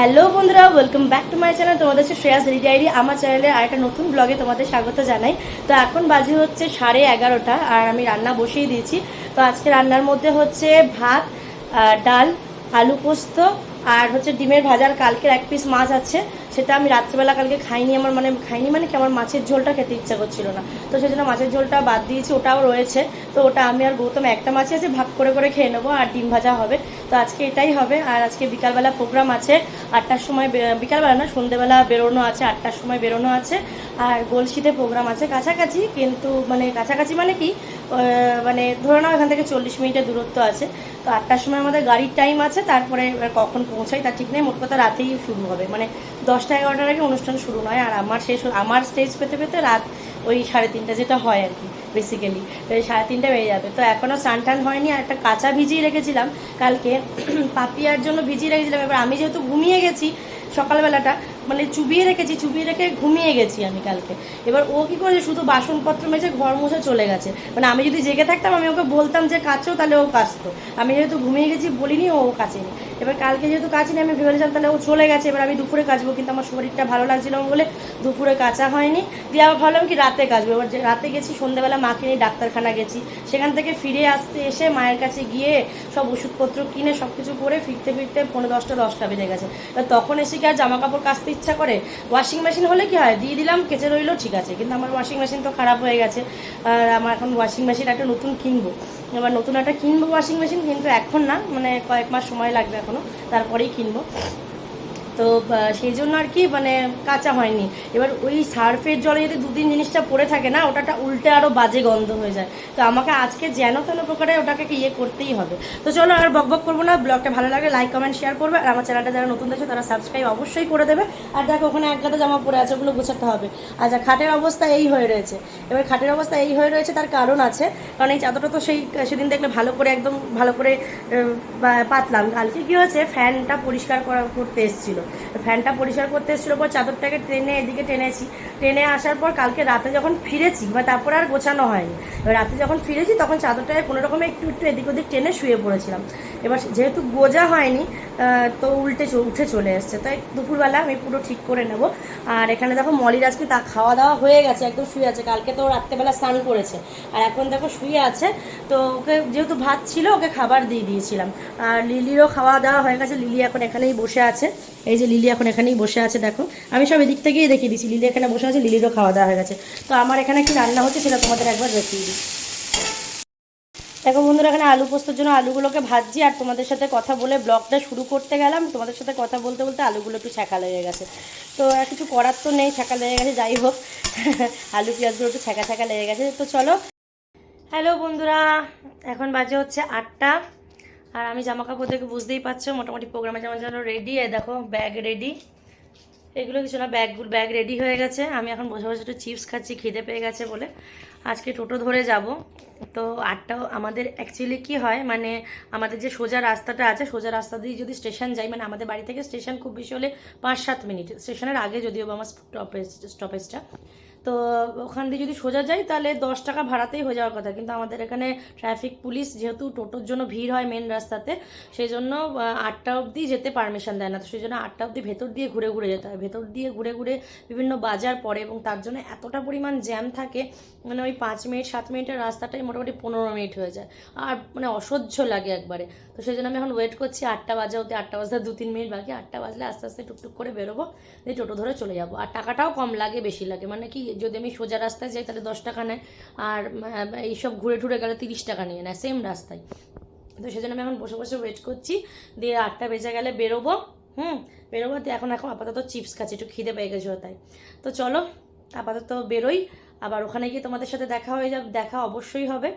Hello বন্ধুরা, welcome back to my channel. তোমাদের হচ্ছে শ্রেয়াস রেডি ডায়েরি। আমার চ্যানেলে আরেকটা নতুন ব্লগে তোমাদের স্বাগত জানাই। তো এখন বাজে হচ্ছে 11:30 আর আমি রান্না বসিয়ে দিয়েছি। তো আজকে রান্নার মধ্যে হচ্ছে ভাত, ডাল, আলু পোস্ত আর হচ্ছে ডিমের ভাজার। কালকের এক পিস মাছ আছে, সেটা আমি রাত্রিবেলা কালকে খাইনি। খাইনি কি আমার মাছের ঝোলটা খেতে ইচ্ছা করছিল না, তো সেই জন্য মাছের ঝোলটা বাদ দিয়েছি। ওটাও রয়েছে, তো ওটা আমি আর গৌতম একটা মাছই আছে, ভাগ করে করে খেয়ে নেবো। আর ডিম ভাজা হবে, তো আজকে এটাই হবে। আর আজকে বিকালবেলা প্রোগ্রাম আছে 8টার সময়, বিকালবেলা না সন্ধ্যেবেলা বেরোনো আছে, 8টার সময় বেরোনো আছে। আর গলসিতে প্রোগ্রাম আছে কাছাকাছি, কিন্তু কাছাকাছি কি মানে ধরে নাও এখান থেকে 40 মিনিটের দূরত্ব আছে। তো 8টার সময় আমাদের গাড়ির টাইম আছে, তারপরে কখন পৌঁছাই তার ঠিক নেই। মোট কথা রাতেই শুরু হবে, 10টা-11টার আগে অনুষ্ঠান শুরু নয়। আর আমার স্টেজ পেতে পেতে রাত ওই 3:30 যেটা হয় আর কি বেসিক্যালি, তো এই 3:30 বেজে যাবে। তো এখনও স্নান টান হয়নি। আর একটা কাঁচা ভিজিয়ে রেখেছিলাম কালকে, পাপিয়ার জন্য ভিজিয়ে রেখেছিলাম। এবার আমি যেহেতু ঘুমিয়ে গেছি সকালবেলাটা, চুবিয়ে রেখে ঘুমিয়ে গেছি আমি কালকে। এবার ও কি করেছে, শুধু বাসনপত্র মেজে ঘর মুছে চলে গেছে। আমি যদি জেগে থাকতাম আমি ওকে বলতাম যে কাচো, তাহলে ও কাচতো। আমি যেহেতু ঘুমিয়ে গেছি বলিনি, ও কাচেনি। এবার কালকে যেহেতু কাচিনি, আমি ভেবেছিলাম তাহলে ও চলে গেছে, এবার আমি দুপুরে কাচবো, কিন্তু আমার শরীরটা ভালো লাগছিল বলে দুপুরে কাচা হয়নি। দিয়ে আবার ভাবলাম কি রাতে কাচবো। এবার যে রাতে গেছি, সন্ধ্যেবেলা মাকে নিয়ে ডাক্তারখানা গেছি, সেখান থেকে ফিরে এসে মায়ের কাছে গিয়ে সব ওষুধপত্র কিনে সব কিছু করে ফিরতে 10টা বেজে গেছে। তখন এসে কি আর জামা কাপড় কাচতে ইচ্ছা করে? ওয়াশিং মেশিন হলে কি হয়, দিয়ে দিলাম, কেচে রইলো, ঠিক আছে। কিন্তু আমার ওয়াশিং মেশিন তো খারাপ হয়ে গেছে। আর আমার এখন ওয়াশিং মেশিন একটা নতুন কিনবো, ওয়াশিং মেশিন, কিন্তু এখন না, কয়েক মাস সময় লাগবে এখনো, তারপরেই কিনবো। তো সেই জন্য আর কি কাঁচা হয়নি। এবার ওই সার্ফের জলে যদি দুদিন জিনিসটা পড়ে থাকে না, ওটা উল্টে আরও বাজে গন্ধ হয়ে যায়। তো আমাকে আজকে যেন তেন প্রকারে ওটাকে করতেই হবে। তো চলো আর বকবক করবো না, ব্লগটা ভালো লাগে লাইক কমেন্ট শেয়ার করবে। আর আমার চ্যানেলটা যারা নতুন দেখছো তারা সাবস্ক্রাইব অবশ্যই করে দেবে। আর দেখো ওখানে এক গাদা জামা পড়ে আছে, ওগুলো গোছাতে হবে। আচ্ছা, খাটের অবস্থা এই হয়ে রয়েছে। এবার খাটের অবস্থা এই হয়ে রয়েছে, তার কারণ আছে। কারণ এই চাদরটা তো সেদিন দেখলে একদম ভালো করে পাতলাম। কালকে কি হয়েছে, ফ্যানটা পরিষ্কার করতে এসেছিলো, ফ্যানটা পরিষ্কার করতে এসেছিলো পর চাদরটাকে এদিকে টেনে আসার পর কালকে রাতে যখন ফিরেছি, তারপরে আর গোছানো হয়নি। এবার রাতে যখন ফিরেছি তখন চাদরটাকে কোনো রকমে একটু এদিক ওদিক টেনে শুয়ে পড়েছিলাম। এবার যেহেতু গোজা হয়নি, তো উঠে চলে এসছে। তাই দুপুরবেলা আমি পুরো ঠিক করে নেব। আর এখানে দেখো মলির আজকে খাওয়া দাওয়া হয়ে গেছে, একদম শুয়ে আছে। কালকে তো রাত্রেবেলা স্নান করেছে, আর এখন দেখো শুয়ে আছে। তো ওকে যেহেতু ভাত ছিল, ওকে খাবার দিয়ে দিয়েছিলাম। আর লিলিরও খাওয়া দাওয়া হয়ে গেছে। লিলি এখন এখানেই বসে আছে, এই যে লিলি এখন এখানেই বসে আছে। দেখো আমি সব এদিক থেকেই দেখিয়ে দিচ্ছি, লিলি এখানে বসে আছে, লিলিরও খাওয়া দাওয়া হয়ে গেছে। তো আমার এখানে কি রান্না হচ্ছে সেটা তোমাদের একবার দেখিয়ে দিই। দেখো বন্ধুরা, এখানে আলু পোস্তর জন্য আলুগুলোকে ভাজছি। আর তোমাদের সাথে কথা বলে ব্লগটা শুরু করতে গেলাম, তোমাদের সাথে কথা বলতে বলতে আলুগুলো একটু ছ্যাঁকা লেগে গেছে। তো আর কিছু করার তো নেই, ছ্যাঁকা লেগে গেছে, যাই হোক। আলু পেঁয়াজগুলো একটু ছ্যাঁকা লেগে গেছে। তো চলো। হ্যালো বন্ধুরা, এখন বাজে হচ্ছে 8টা। আর আমি জামা কাপড় দেখে বুঝতেই পারছো মোটামুটি প্রোগ্রামে যেমন যেন রেডি। দেখো ব্যাগ রেডি, এগুলো কিছু না, ব্যাগ রেডি হয়ে গেছে। আমি এখন বসে বসে একটু চিপস খাচ্ছি, খিদে পেয়ে গেছে বলে। আজকে টোটো ধরে যাব। তো 8টাও আমাদের অ্যাকচুয়ালি কি হয়, আমাদের যে সোজা রাস্তাটা আছে, সোজা রাস্তা দিয়ে যদি স্টেশন যাই, আমাদের বাড়ি থেকে স্টেশন খুব বেশি হলে 5-7 মিনিট, স্টেশনের আগে যদিও বা আমার স্টপেজটা। তো ওখান দিয়ে যদি সোজা যাই তাহলে 10 টাকা ভাড়াতেই হয়ে যাওয়ার কথা। কিন্তু আমাদের এখানে ট্রাফিক পুলিশ, যেহেতু টোটোর জন্য ভিড় হয় মেন রাস্তাতে, সেই জন্য 8টা অবধি যেতে পারমিশন দেয় না। তো সেই জন্য 8টা অবধি ভেতর দিয়ে ঘুরে যেতে হয়। ভেতর দিয়ে ঘুরে বিভিন্ন বাজার পড়ে, এবং তার জন্য এতটা পরিমাণ জ্যাম থাকে, ওই 5-7 মিনিটের রাস্তাটাই মোটামুটি 15 মিনিট হয়ে যায়। আর অসহ্য লাগে একবারে। তো সেই জন্য আমি এখন ওয়েট করছি 8টা বাজে অবধি। 8টা বাজতে 2-3 মিনিট বাকি। 8টা বাজলে আস্তে আস্তে টুকটুক করে বেরোবো, দিয়ে টোটো ধরে চলে যাবো। আর টাকাটাও কম লাগে, বেশি লাগে। কি, যদি আমি সোজা রাস্তায় যাই তাহলে 10 টাকা নেয়, আর এইসব ঘুরে গেলে 30 টাকা নিয়ে নেয় সেম রাস্তায়। তো সেই জন্য আমি এখন বসে বসে ওয়েট করছি। দিয়ে 8টা বেজে গেলে বেরোবো। বেরোবো। দিয়ে এখন আপাতত চিপস খাচ্ছি, একটু খিদে পেয়ে গেছে তাই। তো চলো আপাতত বেরোই, আবার ওখানে গিয়ে তোমাদের সাথে দেখা হয়ে যাবে, দেখা অবশ্যই হবে।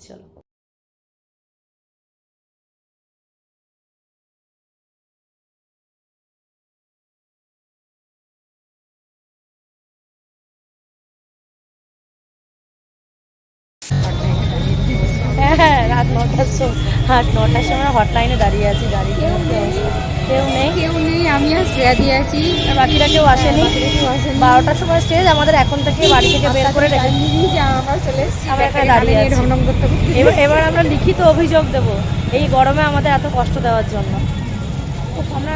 চলো। হ্যাঁ, রাত 9টার সময় হটলাইনে দাঁড়িয়ে আছি, গাড়ি কেউ নেই, আমি আর শ্রেয়া দিয়ে আছি, বাকিরা কেউ আসেনি। 12টার সময় স্টেজ আমাদের, এখন থেকে বাড়ি থেকে বের করে আমরা এখানে দাঁড়িয়ে আছি। এবার আমরা লিখিত অভিযোগ দেবো এই গরমে আমাদের এত কষ্ট দেওয়ার জন্য। আমরা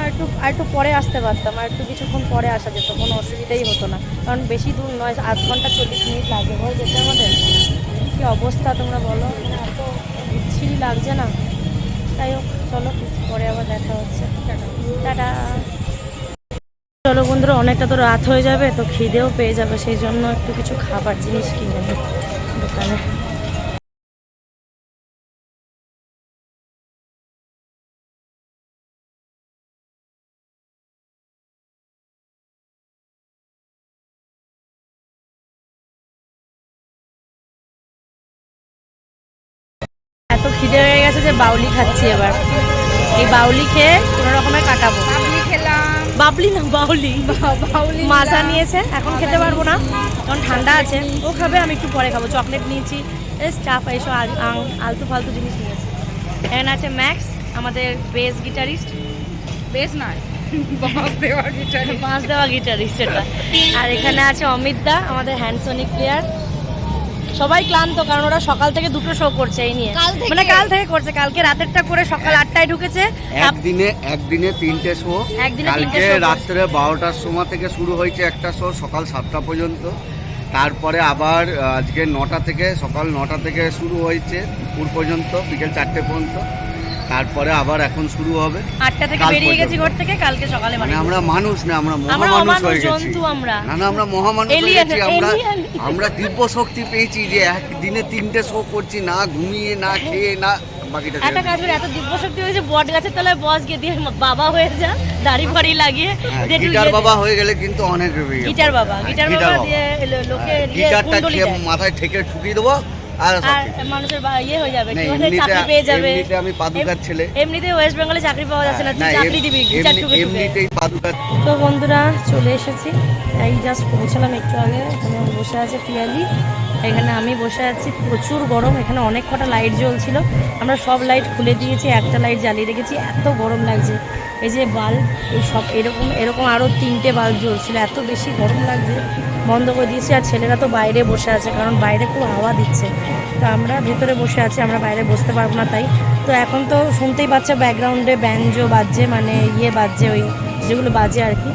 একটু পরে আসতে পারতাম, আর একটু কিছুক্ষণ পরে আসা যেত, কোনো অসুবিধাই হতো না, কারণ বেশি দূর নয়, 8 ঘন্টা 40 মিনিট লাগে বল যেতে আমাদের। কী অবস্থা তোমরা বলো, মানে এত বিচ্ছিরি লাগছে না। যাই হোক চলো, পরে আবার দেখা হচ্ছে, টাটা। চলো বন্ধুরা, অনেকটা তো রাত হয়ে যাবে, তো খিদেও পেয়ে যাবে, সেই জন্য একটু কিছু খাবার জিনিস কিনে নিই দোকানে। এত খিদে হয়ে গেছে যে বাউলি খাচ্ছি এবার। এই বাউলি খেয়ে কোনো রকমের কাটাবো। বাবলি না, বাউলি। মাজা নিয়েছে, এখন খেতে পারবো না কারণ ঠান্ডা আছে, ও খাবে, আমি একটু পরে খাবো। চকলেট নিয়েছি, স্টাফ এইসব আলতু ফালতু জিনিস নিয়েছি। এখানে আছে ম্যাক্স, আমাদের বেস গিটারিস্ট, বেস নয় বাঁশ দেওয়া গিটারিস্ট এটা। আর এখানে আছে অমিত দা, আমাদের হ্যান্ডসনিক প্লেয়ার। সবাই ক্লান্ত, কারণ ওরা সকাল থেকে 2টো শো করছে এই নিয়ে, মানে কাল থেকে করছে, কালকে রাতেরটা করে সকাল 8টায় ঢুকেছে। একদিনে 3টে শো, কালকে রাত্রে 12টার সময় থেকে শুরু হয়েছে একটা শো, সকাল 7টা পর্যন্ত। তারপরে আবার আজকে 9টা থেকে, সকাল 9টা থেকে শুরু হয়েছে দুপুর পর্যন্ত, বিকেল 4টে পর্যন্ত। তারপরে আবার এখন শুরু হবে 8টা থেকে বেরিয়ে গেছি ঘর থেকে, কালকে সকালে মানে আমরা মানুষ না, আমরা মহামানুষ হয়ে গেছি। না আমরা মহামানুষ হয়ে গেছি, আমরা দিব্য শক্তি পেয়েছি যে একদিনে 3টে শো করছি, না ঘুমিয়ে না খেয়ে না। বাকিটা একটা কাজ করে, এত দিব্য শক্তি হয়েছে, বট গাছের তলায় বস গিয়ে দিয়ে বাবা হয়ে যা, দাড়ি ফাড়ি লাগিয়ে গিটার বাবা হয়ে গেলে কিন্তু অনেক গিটার বাবা দিয়ে লোকে গিটারটা মাথায় ঠেকে ঠুকিয়ে দেবো, আর মানুষের ইয়ে হয়ে যাবে, চাকরি পেয়ে যাবে। আমি পাদুকার ছেলে, এমনিতে ওয়েস্ট বেঙ্গলে চাকরি পাওয়া যাচ্ছে না, চাকরি দিবি গিটার টুকে। এমনিতেই পাদুকার। তো বন্ধুরা চলে এসেছি, এই জাস্ট পৌঁছালাম একটু আগে। এখানে বসে আছে পিয়ালি, এখানে আমি বসে আছি, প্রচুর গরম। এখানে অনেক কটা লাইট জ্বলছিল, আমরা সব লাইট খুলে দিয়েছি, একটা লাইট জ্বালিয়ে রেখেছি, এত গরম লাগছে। এই যে বাল্ব, এই সব এরকম আরও 3টে বাল্ব জ্বলছিল, এত বেশি গরম লাগছে, বন্ধ করে দিয়েছি। আর ছেলেরা তো বাইরে বসে আছে, কারণ বাইরে খুব হাওয়া দিচ্ছে, তো আমরা ভেতরে বসে আছি, আমরা বাইরে বসতে পারবো না তাই। তো এখন তো শুনতেই পাচ্ছে ব্যাকগ্রাউন্ডে ব্যাঞ্জো বাজছে, মানে ইয়ে বাজছে, ওই যেগুলো বাজে আর কি।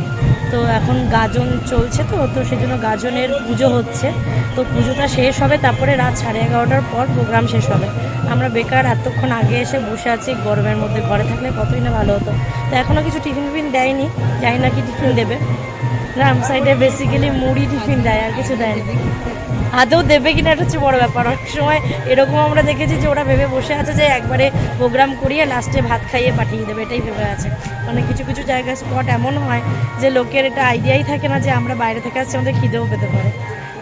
তো এখন গাজন চলছে, তো সেই জন্য গাজনের পুজো হচ্ছে। তো পুজোটা শেষ হবে, তারপরে রাত 11:30টার পর প্রোগ্রাম শেষ হবে। আমরা বেকার এতক্ষণ আগে এসে বসে আছি গরমের মধ্যে, ঘরে থাকলে কতই না ভালো হতো। তো এখনও কিছু টিফিন দেয়নি, জানি না কি টিফিন দেবে। গ্রাম সাইডে বেসিক্যালি মুড়ি টিফিন দেয়, আর কিছু দেয়নি। আদৌ দেবে কিনা এটা হচ্ছে বড় ব্যাপার। অনেক সময় এরকম আমরা দেখেছি যে ওরা ভেবে বসে আছে যে একবারে প্রোগ্রাম করিয়ে লাস্টে ভাত খাইয়ে পাঠিয়ে দেবে, এটাই ভেবে আছে। মানে কিছু কিছু জায়গায় স্পট এমন হয় যে লোকের এটা আইডিয়াই থাকে না যে আমরা বাইরে থেকে আসছি, আমাদের খিদেও পেতে পারে।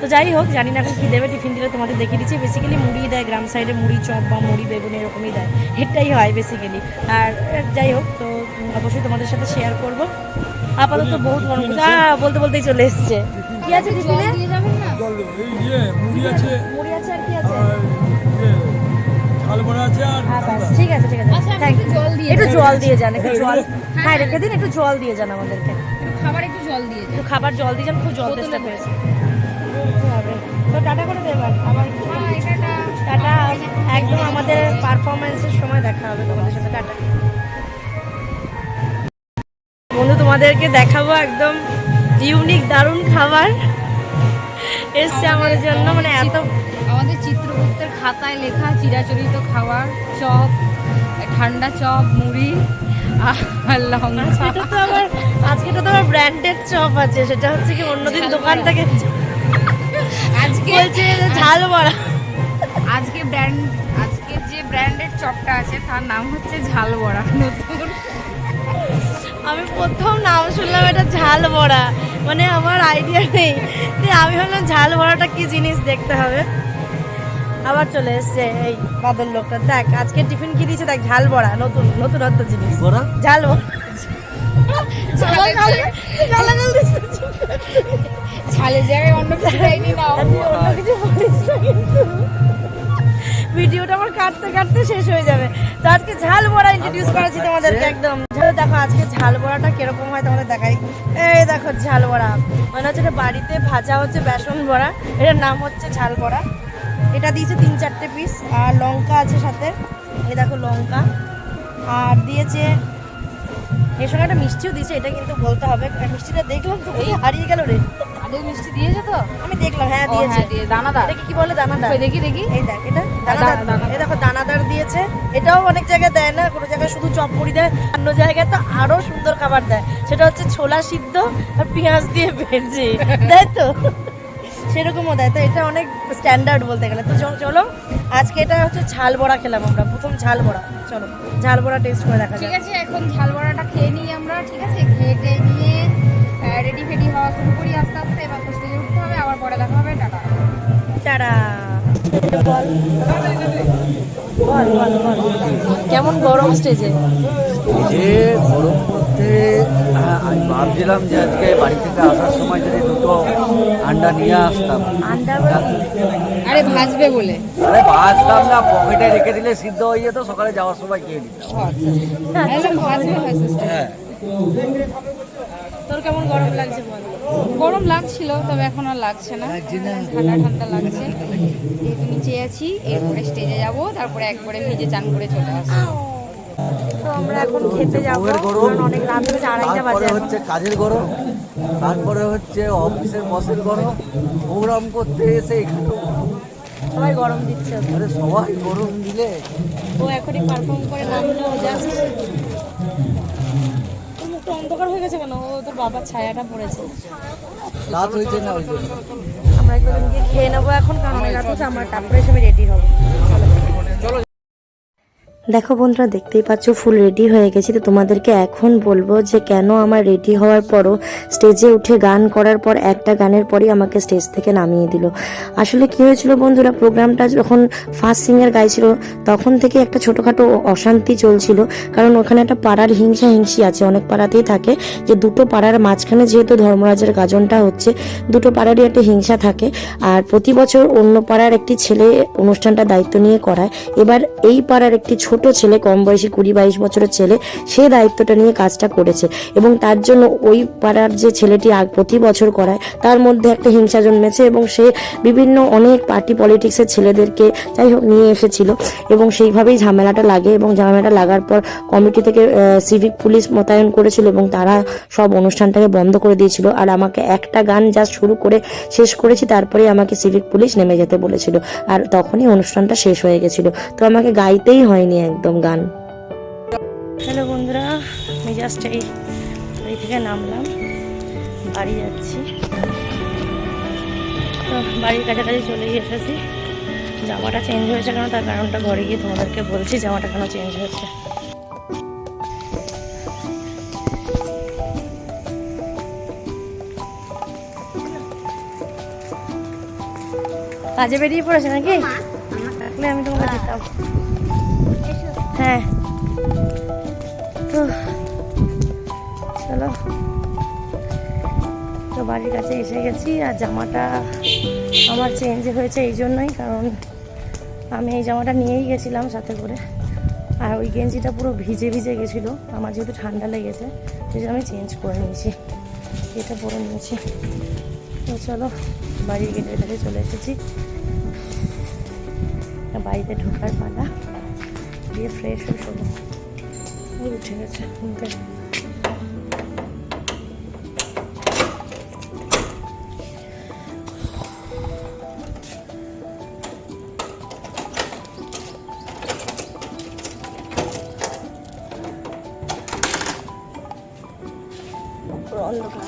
তো যাই হোক, জানি না এখন কী দেবে, টিফিন দিলে তোমাদের দেখিয়ে দিচ্ছি। বেসিক্যালি মুড়ি দেয়, গ্রাম সাইডে মুড়ি চপ বা মুড়ি বেগুন এরকমই দেয়, এটাই হয় বেসিক্যালি। আর যাই হোক, তো অবশ্যই তোমাদের সাথে শেয়ার করবো। আপাতত বহুত গরম, বলতে বলতেই চলে এসছে। কি আছে টিফিনে? মুড়ি আছে আর কি আছে? ঠিক আছে একটু জল দিয়ে যান, একটু জল, হ্যাঁ রেখে দিন, একটু জল দিয়ে যান আমাদেরকে, একটু খাবার জল দিয়ে যান, খুব জল তেষ্টা পেয়েছে। তো টাটা করে দেবেন আবার, টাটা। একদম আমাদের পারফরমেন্সের সময় দেখা হবে তোমাদের সাথে, টাটা। বন্ধু তোমাদেরকে দেখাবো একদম ইউনিক দারুণ খাবার এসছে আমাদের জন্য, মানে এত আমাদের চিত্রগুপ্তের খাতায় লেখা চিরাচরিত খাবার, চপ, ঠান্ডা চপ, মুড়ি আর লঙ্কা। আজকে তো আমার ব্র্যান্ডেড চপ আছে, সেটা হচ্ছে কি অন্যদিন দোকান থেকে আজকে বলছে ঝাল বড়া। আজকে যে ব্র্যান্ডেড চপটা আছে তার নাম হচ্ছে ঝাল বড়া। নতুন আমি প্রথম নাম শুনলাম এটা ঝাল বড়া, মানে আমার আইডিয়া নেই, আমি ভাবলাম ঝাল বড়াটা কি জিনিস, দেখতে হবে। আবার চলে এসছে এই বাদল লোকটা, দেখ আজকে টিফিন কি দিয়েছে, দেখ ঝাল বড়া, নতুনত্ব জিনিস, ঝাল বড়া। ঝালের জায়গায় অন্য কিছু দেয়নি না, অন্য কিছু ভিডিওটা আমার কাটতে শেষ হয়ে যাবে। তো আজকে ঝাল বড়া ইন্ট্রোডিউস করেছি তোমাদেরকে একদম। দেখো আজকে ঝাল বড়াটা কিরকম হয় তোমাদের দেখাই। এই দেখো ঝাল বড়া, মানে হচ্ছে এটা বাড়িতে ভাজা হচ্ছে বেসন বড়া, এটার নাম হচ্ছে ঝাল বড়া। এটা দিয়েছে 3-4টে পিস, আর লঙ্কা আছে সাথে, এই দেখো লঙ্কা, আর দিয়েছে এর সঙ্গে একটা মিষ্টিও দিয়েছে, এটা কিন্তু বলতে হবে। মিষ্টিটা দেখলাম তো হারিয়ে গেল রে। আলু মিষ্টি দিয়েছে তো? আমি দেখলাম, হ্যাঁ ও, দিয়েছে। দিয়ে দানাদার। এটা কি বলে দানাদার? কই দেখি দেখি। এই দেখ, এটা দানাদার। দানাদার। এই দেখো দানাদার দিয়েছে। এটাও অনেক জায়গায় দেয় না, কোনো জায়গায় শুধু চপ মুড়ি দেয়, অন্য জায়গায় তো আরো সুন্দর খাবার দেয়। সেটা হচ্ছে ছোলা সিদ্ধ আর পেঁয়াজ দিয়ে ভেজে দেয় তো, সেরকমও দেয়। তো এটা অনেক স্ট্যান্ডার্ড বলতে গেলে। তো চলো আজকে এটা হচ্ছে ঝাল বড়া খেলাম আমরা, প্রথম ঝাল বড়া। চলো ঝাল বড়া টেস্ট করে দেখা ঠিক যাক। আছে, এখন ঝাল বড়াটা খেয়ে নিই আমরা। ঠিক আছে, খেয়ে টেয়ে নিয়ে রেডি ফেডি হওয়া শুরু করি আস্তে আস্তে। এবার তো স্টেজে উঠতে হবে, আবার পরে দেখা হবে। টাটা। টাটা। বল বল বল বল, কেমন গরম স্টেজে? যে গরম করতে আমি ভাবছিলাম যে আজকে বাড়ি থেকে আসার সময় যদি দুটো আন্ডা নিয়ে আসতাম। আন্ডা আরে ভাজবে বলে। আরে ভাজতাম না, পকেটে রেখে দিলে সিদ্ধ হয়ে যেত, সকালে যাওয়ার সময় খেয়ে নিতাম। ভাজবে হয়তো। হ্যাঁ, তোর কেমন গরম লাগছে বল? গরম লাগছিল, তবে এখন আর লাগছে না। ঠান্ডা ঠান্ডা লাগছে। যেহেতু নিচে আছি, এরপরে স্টেজে যাব, তারপরে একবারে ভিজে চান করে চলে আসবো। তো আমরা এখন খেতে যাবো, বউয়ের গরম, কারণ অনেক রাত হয়েছে, 2:30 বাজে তারপরে এখন। হচ্ছে কাজের গরম, তারপরে হচ্ছে অফিসের বসের গরম, প্রোগ্রাম করতে এসে এখানেও গরম। সবাই গরম দিচ্ছে। আরে সবাই গরম দিলে ও এখনই পারফর্ম করে নামলো জাস্ট। মুখটা অন্ধকার হয়ে গেছে কেন? ও তোর বাবার ছায়াটা পড়েছে। রাত হয়েছে না, ওই জন্য। আমরা একটু গিয়ে খেয়ে নেবো এখন, কারণ অনেক রাত হচ্ছে। আমরা তারপরে এসে রেডি হবো। দেখো বন্ধুরা, দেখতেই পাচ্ছ ফুল রেডি হয়ে গেছি। তো তোমাদেরকে এখন বলবো যে কেন আমার রেডি হওয়ার পরও স্টেজে উঠে গান করার পর একটা গানের পরই আমাকে স্টেজ থেকে নামিয়ে দিল। আসলে কি হয়েছিল বন্ধুরা, প্রোগ্রামটা যখন ফার্স্ট সিঙ্গার গাইছিল তখন থেকে একটা ছোটোখাটো অশান্তি চলছিল। কারণ ওখানে একটা পাড়ার হিংসি আছে, অনেক পাড়াতেই থাকে, যে দুটো পাড়ার মাঝখানে যেহেতু ধর্মরাজের গাজনটা হচ্ছে, দুটো পাড়ারই একটা হিংসা থাকে। আর প্রতি বছর অন্য পাড়ার একটি ছেলে অনুষ্ঠানটা দায়িত্ব নিয়ে করায়। এবার এই পাড়ার একটি ছোট ছেলে, কম বয়সী 20-22 বছরের ছেলে, সে দায়িত্বটা নিয়ে কাজটা করেছে। এবং তার জন্য ওই পাড়ার যে ছেলেটি প্রতি বছর করায়, তার মধ্যে একটা হিংসা জন্মেছে এবং সে বিভিন্ন অনেক পার্টি পলিটিক্সের ছেলেদেরকে যাই হোক নিয়ে এসেছিল এবং সেইভাবেই ঝামেলাটা লাগে। এবং ঝামেলাটা লাগার পর কমিটি থেকে সিভিক পুলিশ মোতায়েন করেছিল এবং তারা সব অনুষ্ঠানটাকে বন্ধ করে দিয়েছিল। আর আমাকে একটা গান জাস্ট শুরু করে শেষ করেছি, তারপরে আমাকে সিভিক পুলিশ নেমে যেতে বলেছিল। আর তখনই অনুষ্ঠানটা শেষ হয়ে গেছিল। তো আমাকে গাইতেই হয়নি একদম গান। হ্যালো বন্ধুরা, আমি জাস্ট এই থেকে নামলাম, বাড়ি যাচ্ছি। তো বাড়ির কাছাকাছি চলেই এসেছি। জামাটা চেঞ্জ হয়েছে কেন, তার কারণটা ঘরে গিয়ে তোমাদেরকে বলছি জামাটা কেন চেঞ্জ হয়েছে। কাজে বেরিয়ে পড়েছে নাকি? থাকলে আমি তোমাকে দিতাম। হ্যাঁ, তো চলো, তো বাড়ির কাছে এসে গেছি। আর জামাটা আমার চেঞ্জ হয়েছে এই জন্যই, কারণ আমি এই জামাটা নিয়েই গেছিলাম সাথে করে। আর ওই গেঞ্জিটা পুরো ভিজে ভিজে গেছিলো, আমার যেহেতু ঠান্ডা লেগেছে সেই জন্য আমি চেঞ্জ করে নিয়েছি, এটা পরে নিয়েছি। তো চলো, বাড়ির গেটের কাছে চলে এসেছি। বাড়িতে ঢোকার পালা, দিয়ে ফ্রেশ হয়ে শোনো। উঠে গেছে ঘুমতে। অন্ধকার।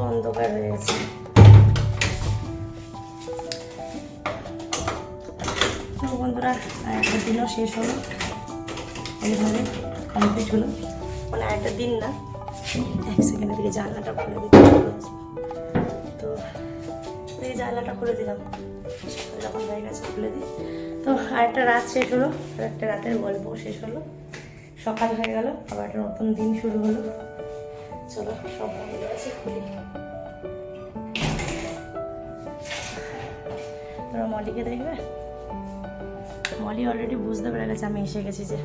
অন্ধকার হয়ে গেছে। বন্ধুরা, একটা দিনও শেষ হলো, এইভাবে কমপ্লিট হলো। মানে একটা দিন না, এক সেকেন্ডের দিকে জানলাটা খুলে দিতে হবে। তো এই জানলাটা খুলে দিলাম, যখন হয়ে গেছে খুলে দিই। তো আরেকটা রাত শেষ হলো, আর একটা রাতের গল্প শেষ হলো। সকাল হয়ে গেল, আবার একটা নতুন দিন শুরু হলো। চলো, সব বন্ধ আছে, খুলি। তোরা মলিকে দেখবে? মলি অলরেডি বুঝতে পেরে গেছে আমি এসে গেছি, যে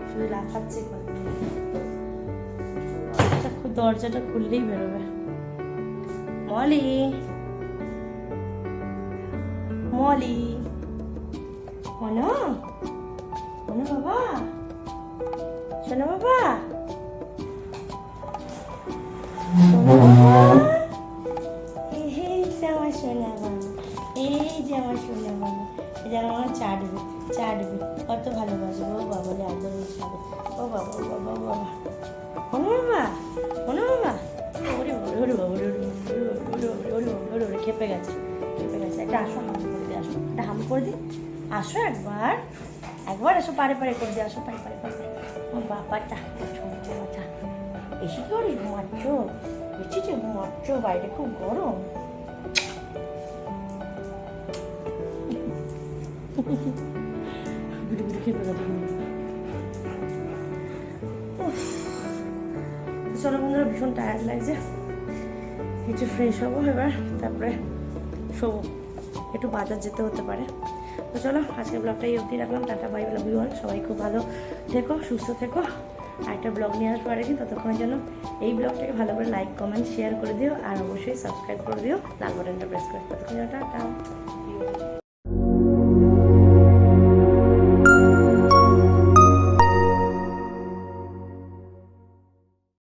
শুধু লাফাচ্ছি। দরজাটা খুললেই বেরোবে। মলি, মলি মনো মনো বাবা শোনো বাবা এই যে আমার সোনা বাবা এই যে আমার সোনা বাবা এই যে আমার চাটবে কত ভালোবাসবে ও বাবা রে আদর হিসাবে ও বাবা ও বাবা ও বাবা মনো বাবা ওরে ওরে বাবা ওরে খেপে গেছে একটা আসো হাম করে দিয়ে আসো একটা হাম করে দি আসো একবার আসো পারে করে দিয়ে আসো পারে ও বাবাটা বাবাটা বেশি করে ঘুমাচ্ছ বেশি যে ঘুমাচ্ছ বাইরে খুব গরম খেপে গেছে চলো বন্ধুরা ভীষণ টায়ার্ড লাগছে কিছু ফ্রেশ হবো এবার তারপরে শোবো একটু বাজার যেতে হতে পারে তো চলো আজকে ব্লগটা এই অবধি রাখলাম tata bye love you all সবাই খুব ভালো থেকো সুস্থ থেকো আরেকটা ব্লগ নিয়ে আসবো আর কি ততক্ষণের জন্য এই ব্লগটাকে ভালো করে লাইক কমেন্ট শেয়ার করে দিও আর অবশ্যই সাবস্ক্রাইব করে দিও লাল বাটনটা প্রেস করে ততক্ষণ টাটা